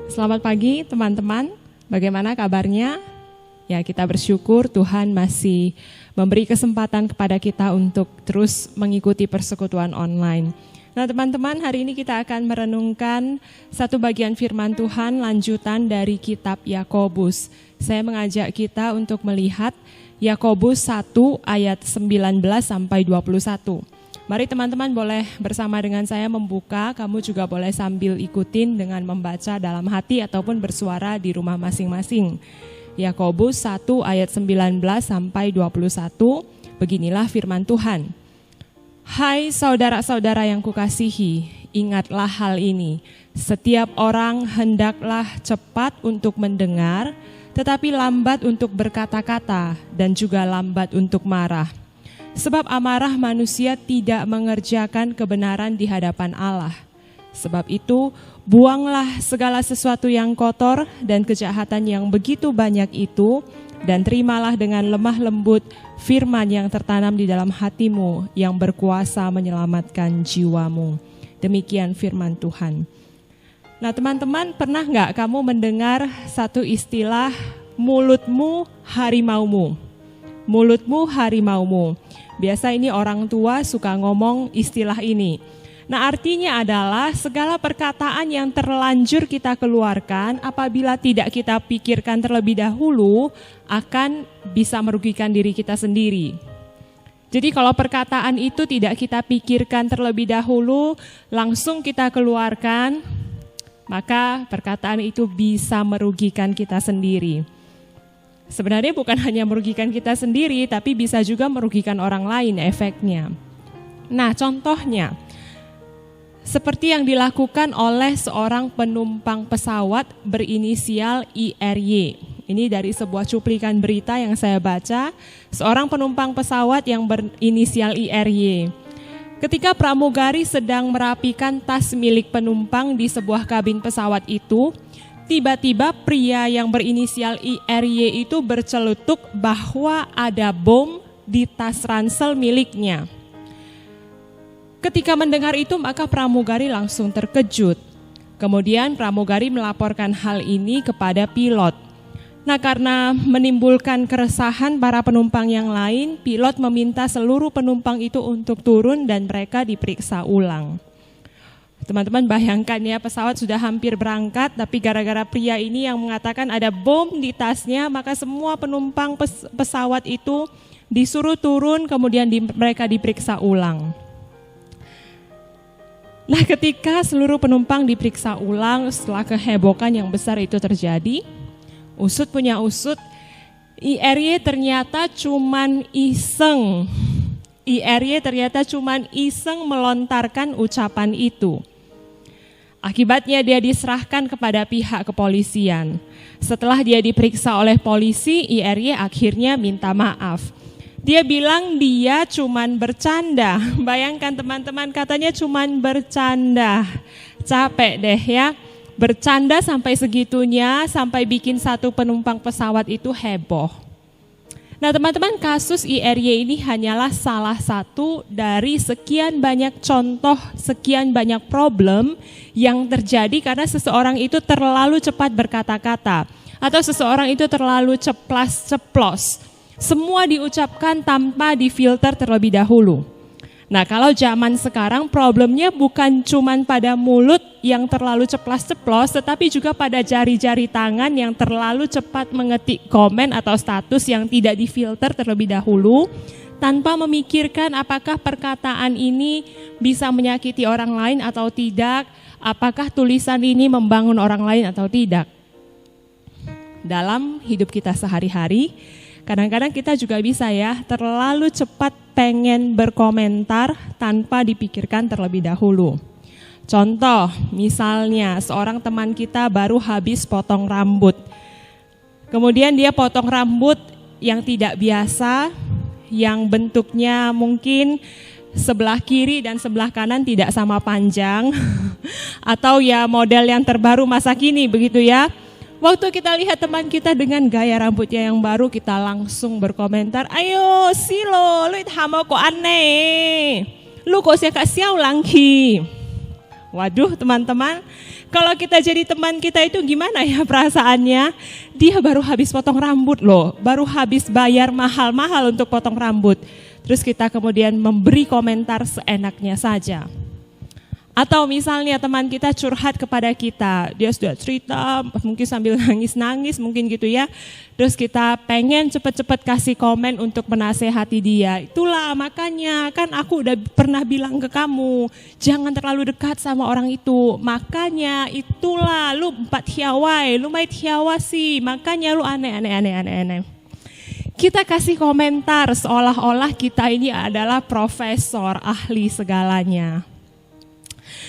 Selamat pagi teman-teman, bagaimana kabarnya? Ya, kita bersyukur Tuhan masih memberi kesempatan kepada kita untuk terus mengikuti persekutuan online. Nah teman-teman, hari ini kita akan merenungkan satu bagian firman Tuhan lanjutan dari kitab Yakobus. Saya mengajak kita untuk melihat Yakobus 1 ayat 19 sampai 21. Mari teman-teman boleh bersama dengan saya membuka, kamu juga boleh sambil ikutin dengan membaca dalam hati ataupun bersuara di rumah masing-masing. Yakobus 1 ayat 19 sampai 21, beginilah firman Tuhan. Hai saudara-saudara yang kukasihi, ingatlah hal ini. Setiap orang hendaklah cepat untuk mendengar, tetapi lambat untuk berkata-kata dan juga lambat untuk marah. Sebab amarah manusia tidak mengerjakan kebenaran di hadapan Allah. Sebab itu, buanglah segala sesuatu yang kotor dan kejahatan yang begitu banyak itu, dan terimalah dengan lemah lembut firman yang tertanam di dalam hatimu yang berkuasa menyelamatkan jiwamu. Demikian firman Tuhan. Nah teman-teman, pernah nggak kamu mendengar satu istilah mulutmu harimaumu? Mulutmu harimaumu. Biasa ini orang tua suka ngomong istilah ini. Nah artinya adalah segala perkataan yang terlanjur kita keluarkan apabila tidak kita pikirkan terlebih dahulu akan bisa merugikan diri kita sendiri. Jadi kalau perkataan itu tidak kita pikirkan terlebih dahulu, langsung kita keluarkan, maka perkataan itu bisa merugikan kita sendiri. Sebenarnya bukan hanya merugikan kita sendiri, tapi bisa juga merugikan orang lain efeknya. Nah contohnya, seperti yang dilakukan oleh seorang penumpang pesawat berinisial IRY. Ini dari sebuah cuplikan berita yang saya baca, seorang penumpang pesawat yang berinisial IRY. Ketika pramugari sedang merapikan tas milik penumpang di sebuah kabin pesawat itu, tiba-tiba pria yang berinisial IRY itu bercelutuk bahwa ada bom di tas ransel miliknya. Ketika mendengar itu maka pramugari langsung terkejut. Kemudian pramugari melaporkan hal ini kepada pilot. Nah karena menimbulkan keresahan para penumpang yang lain, pilot meminta seluruh penumpang itu untuk turun dan mereka diperiksa ulang. Teman-teman bayangkan ya, pesawat sudah hampir berangkat, tapi gara-gara pria ini yang mengatakan ada bom di tasnya, maka semua penumpang pesawat itu disuruh turun, kemudian mereka diperiksa ulang. Nah ketika seluruh penumpang diperiksa ulang setelah kehebohan yang besar itu terjadi, usut punya usut, IRY ternyata cuman iseng. IRY ternyata cuman iseng melontarkan ucapan itu. Akibatnya dia diserahkan kepada pihak kepolisian. Setelah dia diperiksa oleh polisi, IRY akhirnya minta maaf. Dia bilang dia cuman bercanda. Bayangkan teman-teman, katanya cuman bercanda. Capek deh ya, bercanda sampai segitunya, sampai bikin satu penumpang pesawat itu heboh. Nah teman-teman, kasus IRY ini hanyalah salah satu dari sekian banyak contoh, sekian banyak problem yang terjadi karena seseorang itu terlalu cepat berkata-kata atau seseorang itu terlalu ceplas-ceplos. Semua diucapkan tanpa difilter terlebih dahulu. Nah kalau zaman sekarang problemnya bukan cuman pada mulut yang terlalu ceplas-ceplos, tetapi juga pada jari-jari tangan yang terlalu cepat mengetik komen atau status yang tidak difilter terlebih dahulu, tanpa memikirkan apakah perkataan ini bisa menyakiti orang lain atau tidak, apakah tulisan ini membangun orang lain atau tidak. Dalam hidup kita sehari-hari, kadang-kadang kita juga bisa ya terlalu cepat pengen berkomentar tanpa dipikirkan terlebih dahulu. Contoh, misalnya seorang teman kita baru habis potong rambut. Kemudian dia potong rambut yang tidak biasa, yang bentuknya mungkin sebelah kiri dan sebelah kanan tidak sama panjang. Atau ya model yang terbaru masa kini begitu ya. Waktu kita lihat teman kita dengan gaya rambutnya yang baru, kita langsung berkomentar, ayo silo, lu hama kok aneh, lu kok siya kak siaw langki. Waduh teman-teman, kalau kita jadi teman kita itu gimana ya perasaannya? Dia baru habis potong rambut loh, baru habis bayar mahal-mahal untuk potong rambut. Terus kita kemudian memberi komentar seenaknya saja. Atau misalnya teman kita curhat kepada kita, dia sudah cerita mungkin sambil nangis-nangis mungkin gitu ya. Terus kita pengen cepet-cepet kasih komen untuk menasehati dia. Itulah makanya kan aku udah pernah bilang ke kamu, jangan terlalu dekat sama orang itu. Makanya itulah lu 4 hiawai, lu mait hiawa sih, makanya lu aneh. Kita kasih komentar seolah-olah kita ini adalah profesor, ahli segalanya.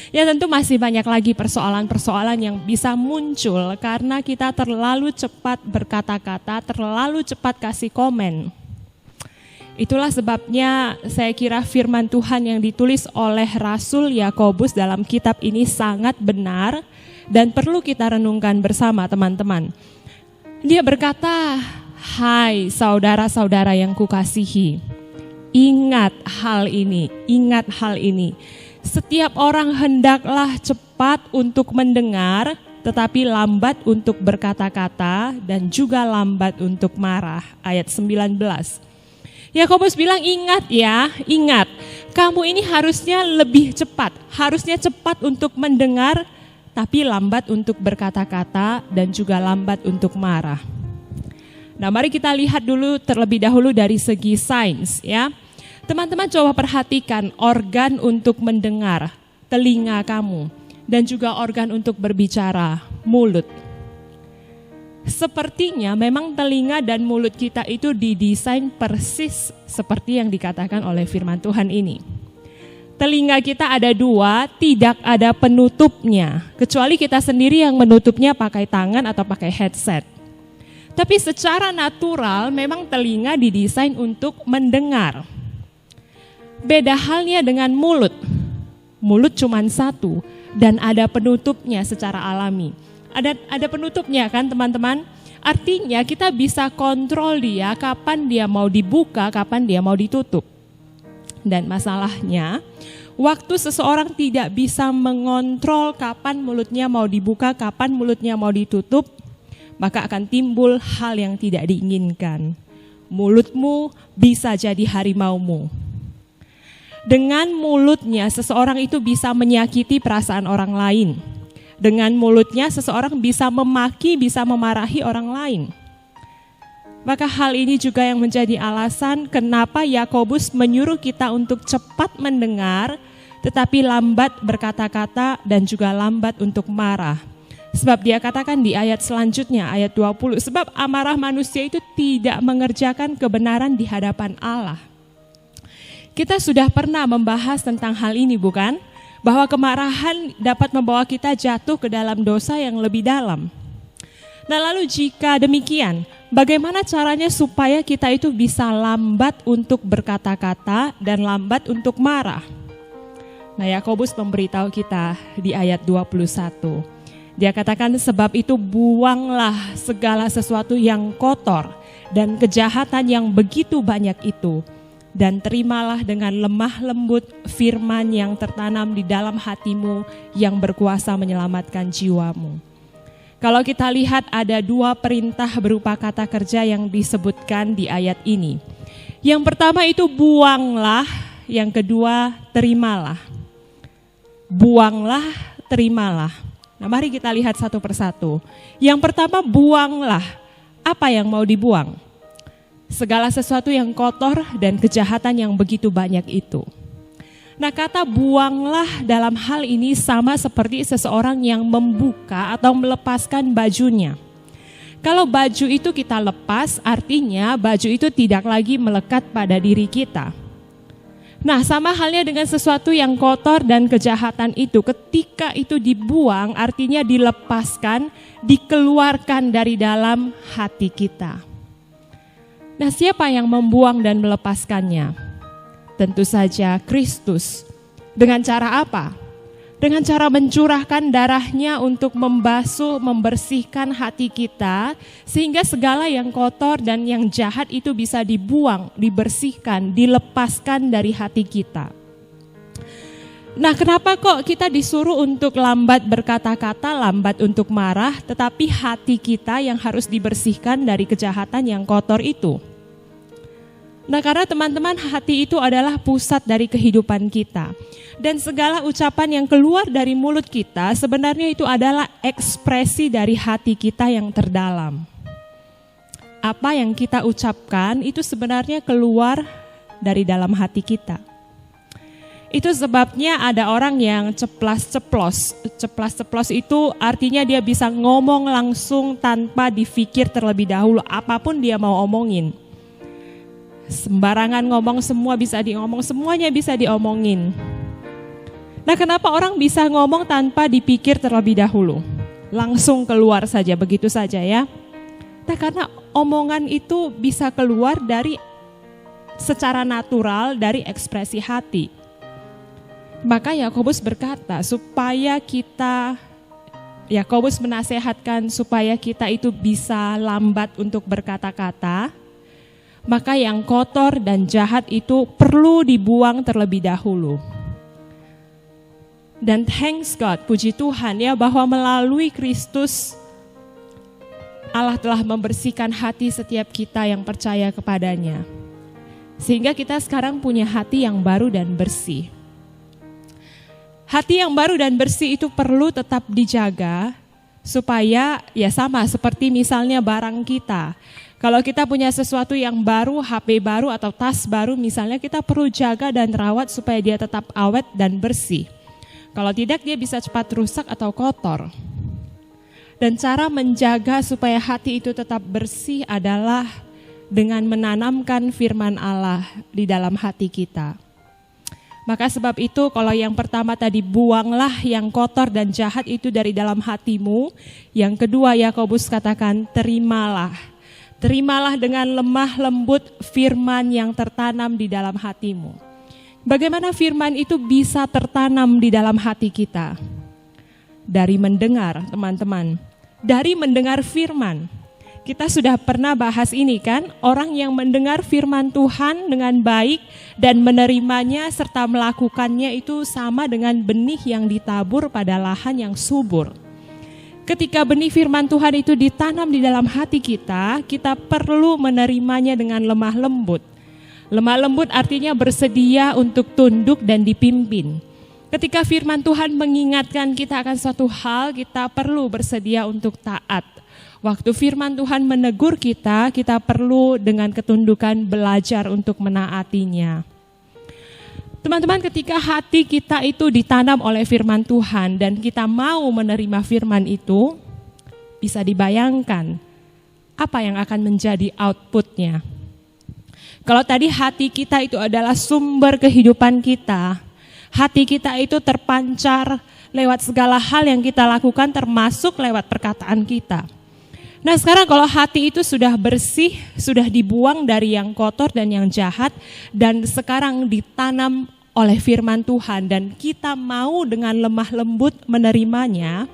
Ya tentu masih banyak lagi persoalan-persoalan yang bisa muncul karena kita terlalu cepat berkata-kata, terlalu cepat kasih komen. Itulah sebabnya saya kira firman Tuhan yang ditulis oleh Rasul Yakobus dalam kitab ini sangat benar dan perlu kita renungkan bersama teman-teman. Dia berkata, hai saudara-saudara yang kukasihi, ingat hal ini. Setiap orang hendaklah cepat untuk mendengar, tetapi lambat untuk berkata-kata dan juga lambat untuk marah. Ayat 19. Yakobus bilang ingat, kamu ini harusnya lebih cepat. Harusnya cepat untuk mendengar, tapi lambat untuk berkata-kata dan juga lambat untuk marah. Nah mari kita lihat dulu terlebih dahulu dari segi sains ya. Teman-teman coba perhatikan organ untuk mendengar, telinga kamu, dan juga organ untuk berbicara, mulut. Sepertinya memang telinga dan mulut kita itu didesain persis seperti yang dikatakan oleh firman Tuhan ini. Telinga kita ada 2, tidak ada penutupnya, kecuali kita sendiri yang menutupnya pakai tangan atau pakai headset. Tapi secara natural memang telinga didesain untuk mendengar. Beda halnya dengan mulut. Mulut cuma 1 dan ada penutupnya secara alami. Ada penutupnya kan teman-teman? Artinya kita bisa kontrol dia kapan dia mau dibuka, kapan dia mau ditutup. Dan masalahnya, waktu seseorang tidak bisa mengontrol kapan mulutnya mau dibuka, kapan mulutnya mau ditutup, maka akan timbul hal yang tidak diinginkan. Mulutmu bisa jadi harimaumu. Dengan mulutnya seseorang itu bisa menyakiti perasaan orang lain. Dengan mulutnya seseorang bisa memaki, bisa memarahi orang lain. Maka hal ini juga yang menjadi alasan kenapa Yakobus menyuruh kita untuk cepat mendengar, tetapi lambat berkata-kata dan juga lambat untuk marah. Sebab dia katakan di ayat selanjutnya, ayat 20, sebab amarah manusia itu tidak mengerjakan kebenaran di hadapan Allah. Kita sudah pernah membahas tentang hal ini bukan? Bahwa kemarahan dapat membawa kita jatuh ke dalam dosa yang lebih dalam. Nah lalu jika demikian, bagaimana caranya supaya kita itu bisa lambat untuk berkata-kata dan lambat untuk marah? Nah Yakobus memberitahu kita di ayat 21. Dia katakan sebab itu buanglah segala sesuatu yang kotor dan kejahatan yang begitu banyak itu. Dan terimalah dengan lemah lembut firman yang tertanam di dalam hatimu yang berkuasa menyelamatkan jiwamu. Kalau kita lihat ada 2 perintah berupa kata kerja yang disebutkan di ayat ini. Yang pertama itu buanglah, yang kedua terimalah. Buanglah, terimalah. Nah mari kita lihat satu persatu. Yang pertama buanglah, apa yang mau dibuang? Segala sesuatu yang kotor dan kejahatan yang begitu banyak itu. Nah kata buanglah dalam hal ini sama seperti seseorang yang membuka atau melepaskan bajunya. Kalau baju itu kita lepas, artinya baju itu tidak lagi melekat pada diri kita. Nah sama halnya dengan sesuatu yang kotor dan kejahatan itu, ketika itu dibuang artinya dilepaskan, dikeluarkan dari dalam hati kita. Nah siapa yang membuang dan melepaskannya? Tentu saja Kristus. Dengan cara apa? Dengan cara mencurahkan darahnya untuk membasuh, membersihkan hati kita, sehingga segala yang kotor dan yang jahat itu bisa dibuang, dibersihkan, dilepaskan dari hati kita. Nah, kenapa kok kita disuruh untuk lambat berkata-kata, lambat untuk marah, tetapi hati kita yang harus dibersihkan dari kejahatan yang kotor itu? Nah, karena teman-teman, hati itu adalah pusat dari kehidupan kita. Dan segala ucapan yang keluar dari mulut kita sebenarnya itu adalah ekspresi dari hati kita yang terdalam. Apa yang kita ucapkan itu sebenarnya keluar dari dalam hati kita. Itu sebabnya ada orang yang ceplas-ceplos. Ceplas-ceplos itu artinya dia bisa ngomong langsung tanpa dipikir terlebih dahulu apapun dia mau omongin. Sembarangan ngomong, semua bisa diomong, semuanya bisa diomongin. Nah, kenapa orang bisa ngomong tanpa dipikir terlebih dahulu? Langsung keluar saja, begitu saja ya. Nah, karena omongan itu bisa keluar dari secara natural dari ekspresi hati. Maka Yakobus berkata Yakobus menasehatkan supaya kita itu bisa lambat untuk berkata-kata, maka yang kotor dan jahat itu perlu dibuang terlebih dahulu. Dan thanks God, puji Tuhan ya, bahwa melalui Kristus Allah telah membersihkan hati setiap kita yang percaya kepadanya. Sehingga kita sekarang punya hati yang baru dan bersih. Hati yang baru dan bersih itu perlu tetap dijaga supaya ya sama seperti misalnya barang kita. Kalau kita punya sesuatu yang baru, HP baru atau tas baru misalnya, kita perlu jaga dan rawat supaya dia tetap awet dan bersih. Kalau tidak dia bisa cepat rusak atau kotor. Dan cara menjaga supaya hati itu tetap bersih adalah dengan menanamkan firman Allah di dalam hati kita. Maka sebab itu kalau yang pertama tadi, buanglah yang kotor dan jahat itu dari dalam hatimu. Yang kedua Yakobus katakan terimalah. Terimalah dengan lemah lembut firman yang tertanam di dalam hatimu. Bagaimana firman itu bisa tertanam di dalam hati kita? Dari mendengar, teman-teman. Dari mendengar firman. Kita sudah pernah bahas ini kan, orang yang mendengar firman Tuhan dengan baik dan menerimanya serta melakukannya itu sama dengan benih yang ditabur pada lahan yang subur. Ketika benih firman Tuhan itu ditanam di dalam hati kita, kita perlu menerimanya dengan lemah lembut. Lemah lembut artinya bersedia untuk tunduk dan dipimpin. Ketika firman Tuhan mengingatkan kita akan suatu hal, kita perlu bersedia untuk taat. Waktu firman Tuhan menegur kita, kita perlu dengan ketundukan belajar untuk menaatinya. Teman-teman, ketika hati kita itu ditanam oleh firman Tuhan dan kita mau menerima firman itu, bisa dibayangkan apa yang akan menjadi outputnya. Kalau tadi hati kita itu adalah sumber kehidupan kita, hati kita itu terpancar lewat segala hal yang kita lakukan termasuk lewat perkataan kita. Nah, sekarang kalau hati itu sudah bersih, sudah dibuang dari yang kotor dan yang jahat, dan sekarang ditanam oleh firman Tuhan dan kita mau dengan lemah lembut menerimanya,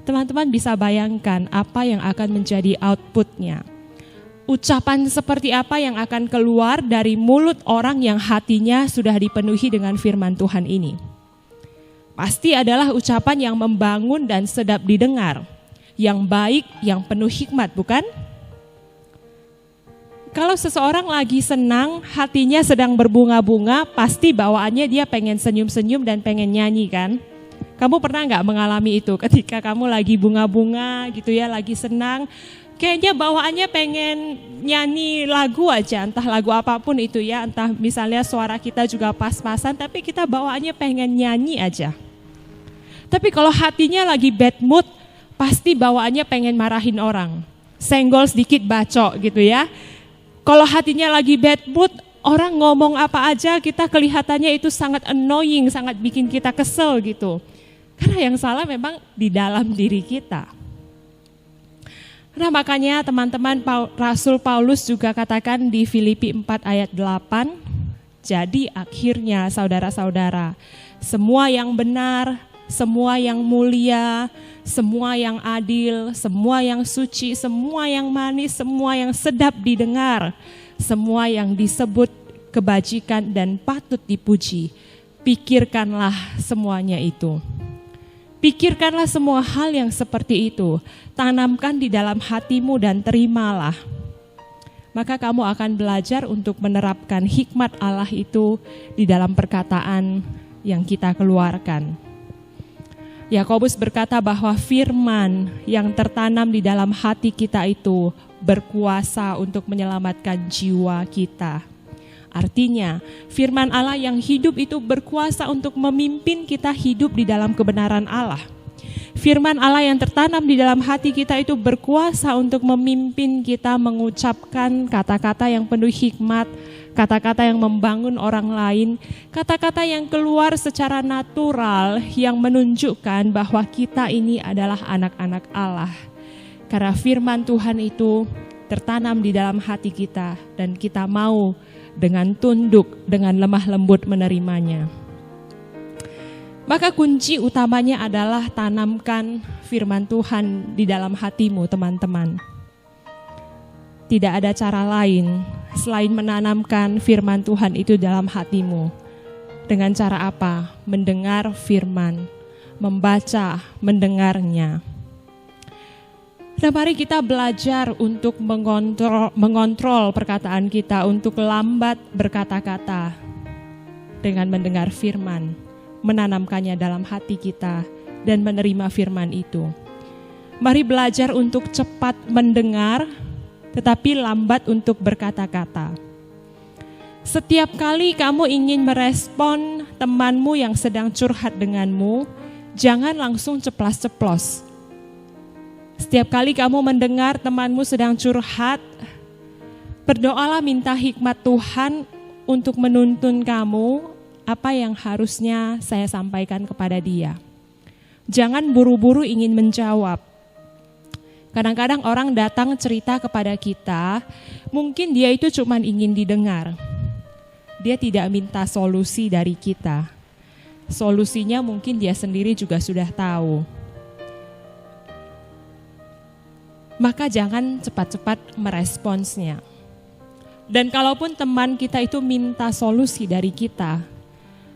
teman-teman bisa bayangkan apa yang akan menjadi outputnya. Ucapan seperti apa yang akan keluar dari mulut orang yang hatinya sudah dipenuhi dengan firman Tuhan ini. Pasti adalah ucapan yang membangun dan sedap didengar. Yang baik, yang penuh hikmat, bukan? Kalau seseorang lagi senang, hatinya sedang berbunga-bunga, pasti bawaannya dia pengen senyum-senyum dan pengen nyanyi kan? Kamu pernah nggak mengalami itu ketika kamu lagi bunga-bunga gitu ya, lagi senang, kayaknya bawaannya pengen nyanyi lagu aja, entah lagu apapun itu ya, entah misalnya suara kita juga pas-pasan, tapi kita bawaannya pengen nyanyi aja. Tapi kalau hatinya lagi bad mood, pasti bawaannya pengen marahin orang, senggol sedikit bacok gitu ya. Kalau hatinya lagi bad mood, orang ngomong apa aja kita kelihatannya itu sangat annoying, sangat bikin kita kesel gitu. Karena yang salah memang di dalam diri kita. Nah, makanya teman-teman, Rasul Paulus juga katakan di Filipi 4 ayat 8, jadi akhirnya saudara-saudara, semua yang benar, semua yang mulia, semua yang adil, semua yang suci, semua yang manis, semua yang sedap didengar, semua yang disebut kebajikan dan patut dipuji. pikirkanlah semuanya itu. Pikirkanlah semua hal yang seperti itu, tanamkan di dalam hatimu dan terimalah. Maka kamu akan belajar untuk menerapkan hikmat Allah itu di dalam perkataan yang kita keluarkan. Yakobus berkata bahwa firman yang tertanam di dalam hati kita itu berkuasa untuk menyelamatkan jiwa kita. Artinya, firman Allah yang hidup itu berkuasa untuk memimpin kita hidup di dalam kebenaran Allah. Firman Allah yang tertanam di dalam hati kita itu berkuasa untuk memimpin kita mengucapkan kata-kata yang penuh hikmat, kata-kata yang membangun orang lain, kata-kata yang keluar secara natural yang menunjukkan bahwa kita ini adalah anak-anak Allah. Karena firman Tuhan itu tertanam di dalam hati kita dan kita mau dengan tunduk, dengan lemah lembut menerimanya. Maka kunci utamanya adalah tanamkan firman Tuhan di dalam hatimu, teman-teman. Tidak ada cara lain selain menanamkan firman Tuhan itu dalam hatimu. Dengan cara apa? Mendengar firman, membaca, mendengarnya. Nah, mari kita belajar untuk mengontrol perkataan kita, untuk lambat berkata-kata dengan mendengar firman, menanamkannya dalam hati kita dan menerima firman itu. Mari belajar untuk cepat mendengar, tetapi lambat untuk berkata-kata. Setiap kali kamu ingin merespon temanmu yang sedang curhat denganmu, jangan langsung ceplas-ceplos. Setiap kali kamu mendengar temanmu sedang curhat, berdoalah minta hikmat Tuhan untuk menuntun kamu apa yang harusnya saya sampaikan kepada dia. Jangan buru-buru ingin menjawab. Kadang-kadang orang datang cerita kepada kita, mungkin dia itu cuma ingin didengar. Dia tidak minta solusi dari kita. Solusinya mungkin dia sendiri juga sudah tahu. Maka jangan cepat-cepat meresponsnya. Dan kalaupun teman kita itu minta solusi dari kita,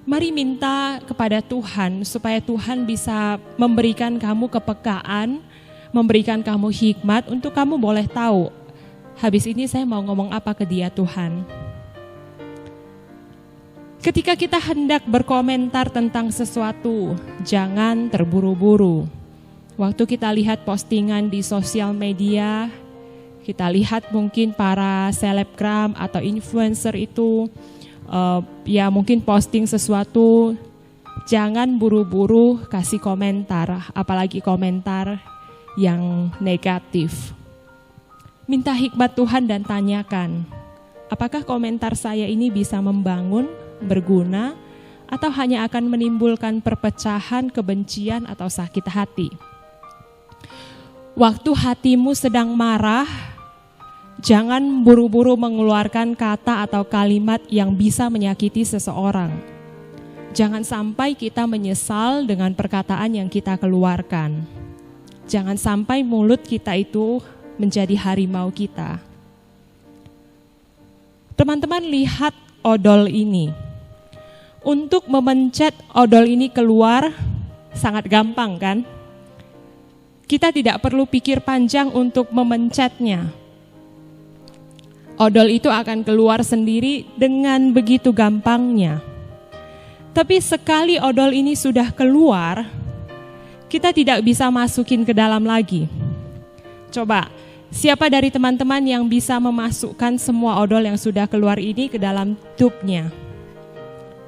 mari minta kepada Tuhan supaya Tuhan bisa memberikan kamu kepekaan, memberikan kamu hikmat untuk kamu boleh tahu, habis ini saya mau ngomong apa ke dia Tuhan. Ketika kita hendak berkomentar tentang sesuatu, jangan terburu-buru. Waktu kita lihat postingan di sosial media, kita lihat mungkin para selebgram atau influencer itu ya mungkin posting sesuatu, jangan buru-buru kasih komentar, apalagi komentar yang negatif. Minta hikmat Tuhan dan tanyakan, apakah komentar saya ini bisa membangun, berguna, atau hanya akan menimbulkan perpecahan, kebencian, atau sakit hati. Waktu hatimu sedang marah, jangan buru-buru mengeluarkan kata atau kalimat yang bisa menyakiti seseorang. Jangan sampai kita menyesal dengan perkataan yang kita keluarkan. Jangan sampai mulut kita itu menjadi harimau kita. Teman-teman lihat odol ini. Untuk memencet odol ini keluar sangat gampang kan? Kita tidak perlu pikir panjang untuk memencetnya. Odol itu akan keluar sendiri dengan begitu gampangnya. Tapi sekali odol ini sudah keluar, kita tidak bisa masukin ke dalam lagi. Coba, siapa dari teman-teman yang bisa memasukkan semua odol yang sudah keluar ini ke dalam tubnya?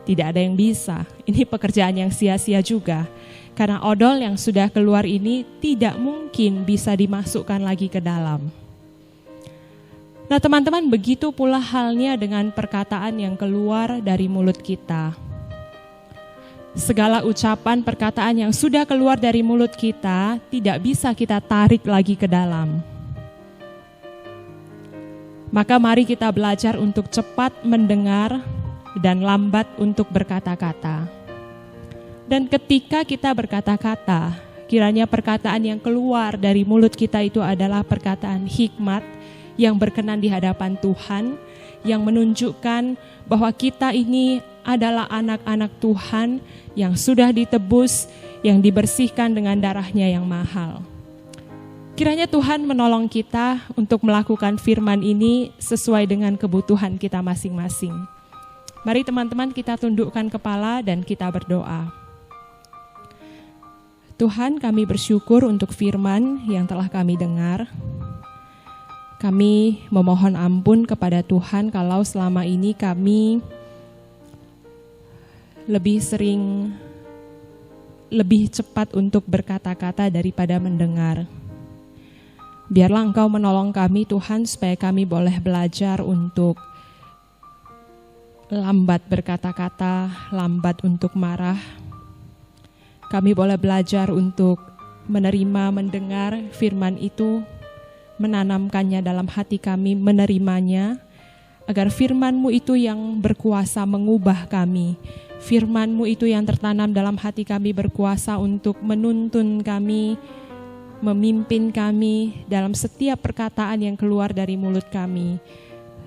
Tidak ada yang bisa. Ini pekerjaan yang sia-sia juga. Karena odol yang sudah keluar ini tidak mungkin bisa dimasukkan lagi ke dalam. Nah teman-teman, begitu pula halnya dengan perkataan yang keluar dari mulut kita. Segala ucapan perkataan yang sudah keluar dari mulut kita tidak bisa kita tarik lagi ke dalam. Maka mari kita belajar untuk cepat mendengar dan lambat untuk berkata-kata. Dan ketika kita berkata-kata, kiranya perkataan yang keluar dari mulut kita itu adalah perkataan hikmat yang berkenan di hadapan Tuhan, yang menunjukkan bahwa kita ini adalah anak-anak Tuhan yang sudah ditebus, yang dibersihkan dengan darahnya yang mahal. Kiranya Tuhan menolong kita untuk melakukan firman ini sesuai dengan kebutuhan kita masing-masing. Mari teman-teman kita tundukkan kepala dan kita berdoa. Tuhan, kami bersyukur untuk firman yang telah kami dengar. Kami memohon ampun kepada Tuhan kalau selama ini kami lebih cepat untuk berkata-kata daripada mendengar. Biarlah Engkau menolong kami Tuhan supaya kami boleh belajar untuk lambat berkata-kata, lambat untuk marah. Kami boleh belajar untuk menerima, mendengar firman itu, menanamkannya dalam hati kami, menerimanya, agar firman-Mu itu yang berkuasa mengubah kami. Firman-Mu itu yang tertanam dalam hati kami berkuasa untuk menuntun kami, memimpin kami dalam setiap perkataan yang keluar dari mulut kami.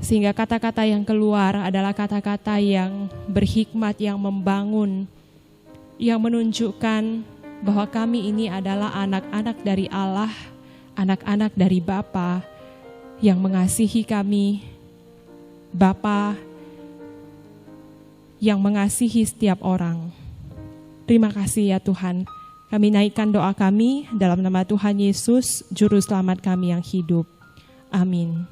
Sehingga kata-kata yang keluar adalah kata-kata yang berhikmat, yang membangun, yang menunjukkan bahwa kami ini adalah anak-anak dari Allah, anak-anak dari Bapa yang mengasihi kami, Bapa yang mengasihi setiap orang. Terima kasih ya Tuhan. Kami naikkan doa kami dalam nama Tuhan Yesus, Juru Selamat kami yang hidup. Amin.